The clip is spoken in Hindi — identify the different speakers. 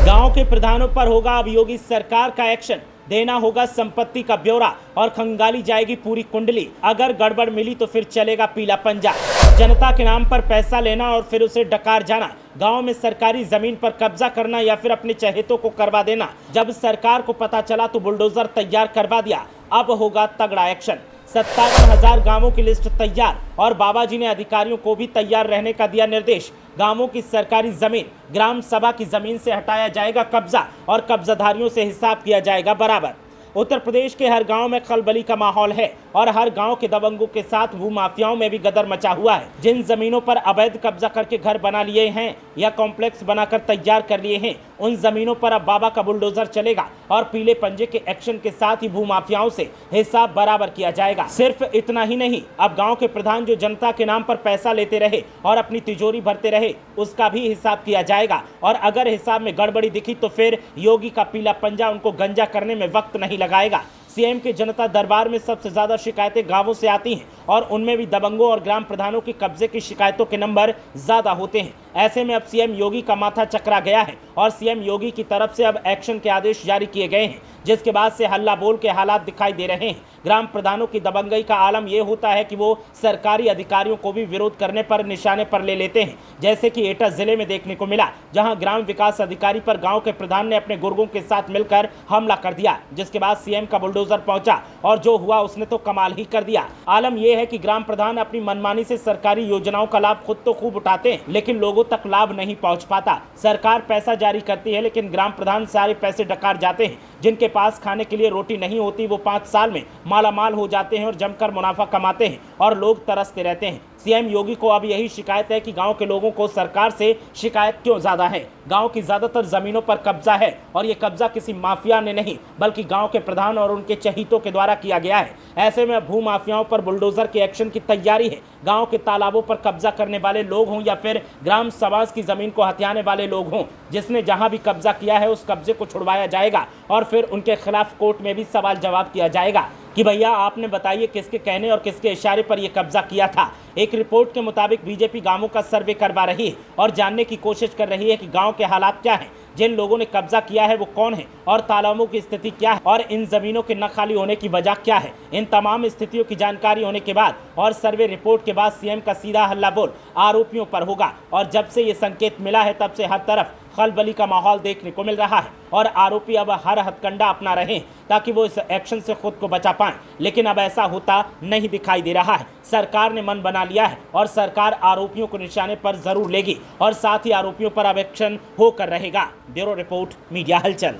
Speaker 1: गांव के प्रधानों पर होगा अब योगी सरकार का एक्शन। देना होगा संपत्ति का ब्यौरा और खंगाली जाएगी पूरी कुंडली। अगर गड़बड़ मिली तो फिर चलेगा पीला पंजा। जनता के नाम पर पैसा लेना और फिर उसे डकार जाना, गांव में सरकारी जमीन पर कब्जा करना या फिर अपने चहेतों को करवा देना। जब सरकार को पता चला तो बुलडोजर तैयार करवा दिया। अब होगा तगड़ा एक्शन। 57,000 गांवों की लिस्ट तैयार और बाबाजी ने अधिकारियों को भी तैयार रहने का दिया निर्देश। गांवों की सरकारी जमीन ग्राम सभा की जमीन से हटाया जाएगा कब्जा और कब्जाधारियों से हिसाब किया जाएगा बराबर। उत्तर प्रदेश के हर गांव में खलबली का माहौल है और हर गांव के दबंगों के साथ भूमाफियाओं में भी गदर मचा हुआ है। जिन जमीनों पर अवैध कब्जा करके घर बना लिए हैं या कॉम्प्लेक्स बनाकर तैयार कर लिए हैं, उन जमीनों पर अब बाबा का बुलडोजर चलेगा और पीले पंजे के एक्शन के साथ ही भूमाफियाओं से हिसाब बराबर किया जाएगा। सिर्फ इतना ही नहीं, अब गाँव के प्रधान जो जनता के नाम पर पैसा लेते रहे और अपनी तिजोरी भरते रहे, उसका भी हिसाब किया जाएगा। और अगर हिसाब में गड़बड़ी दिखी तो फिर योगी का पीला पंजा उनको गंजा करने में वक्त नहीं लगाएगा। सीएम के जनता दरबार में सबसे ज्यादा शिकायतें गांवों से आती हैं और उनमें भी दबंगों और ग्राम प्रधानों की कब्जे की शिकायतों के नंबर ज्यादा होते हैं। ऐसे में अब सीएम योगी का माथा चकरा गया है और सीएम योगी की तरफ से अब एक्शन के आदेश जारी किए गए हैं, जिसके बाद से हल्ला बोल के हालात दिखाई दे रहे हैं। ग्राम प्रधानों की दबंगई का आलम यह होता है कि वो सरकारी अधिकारियों को भी विरोध करने पर निशाने पर ले लेते हैं, जैसे कि एटा जिले में देखने को मिला, जहां ग्राम विकास अधिकारी पर गांव के प्रधान ने अपने गुर्गों के साथ मिलकर हमला कर दिया, जिसके बाद सीएम का बुलडोजर पहुंचा और जो हुआ उसने तो कमाल ही कर दिया। आलम यह है कि ग्राम प्रधान अपनी मनमानी से सरकारी योजनाओं का लाभ खुद तो खूब उठाते हैं, लेकिन लोगों तक लाभ नहीं पहुंच पाता। सरकार पैसा जारी करती है लेकिन ग्राम प्रधान सारे पैसे डकार जाते हैं। जिनके पास खाने के लिए रोटी नहीं होती वो 5 साल में मालामाल हो जाते हैं और जमकर मुनाफा कमाते हैं और लोग तरसते रहते हैं। सीएम योगी को अब यही शिकायत है कि गांव के लोगों को सरकार से शिकायत क्यों ज्यादा है। गांव की ज्यादातर जमीनों पर कब्जा है और ये कब्जा किसी माफिया ने नहीं बल्कि गांव के प्रधान और उनके चहीतों के द्वारा किया गया है। ऐसे में भू माफियाओं पर बुलडोजर के एक्शन की तैयारी है। गांव के तालाबों पर कब्जा करने वाले लोग हों या फिर ग्राम सभा की जमीन को हथियाने वाले लोग हों, जिसने जहां भी कब्जा किया है उस कब्जे को छुड़वाया जाएगा और फिर उनके खिलाफ कोर्ट में भी सवाल जवाब किया जाएगा कि भैया आपने बताइए किसके कहने और किसके इशारे पर यह कब्जा किया था। एक रिपोर्ट के मुताबिक बीजेपी गांवों का सर्वे करवा रही है और जानने की कोशिश कर रही है कि गांव के हालात क्या हैं, जिन लोगों ने कब्जा किया है वो कौन है और तालाबों की स्थिति क्या है और इन जमीनों के न खाली होने की वजह क्या है। इन तमाम स्थितियों की जानकारी होने के बाद और सर्वे रिपोर्ट के बाद सीएम का सीधा हल्ला बोल आरोपियों पर होगा और जब से ये संकेत मिला है तब से हर तरफ खलबली का माहौल देखने को मिल रहा है और आरोपी अब हर हथकंडा अपना रहे हैं ताकि वो इस एक्शन से खुद को बचा पाएं, लेकिन अब ऐसा होता नहीं दिखाई दे रहा है। सरकार ने मन बना लिया है और सरकार आरोपियों को निशाने पर जरूर लेगी और साथ ही आरोपियों पर अब एक्शन होकर रहेगा। ब्यूरो रिपोर्ट, मीडिया हलचल।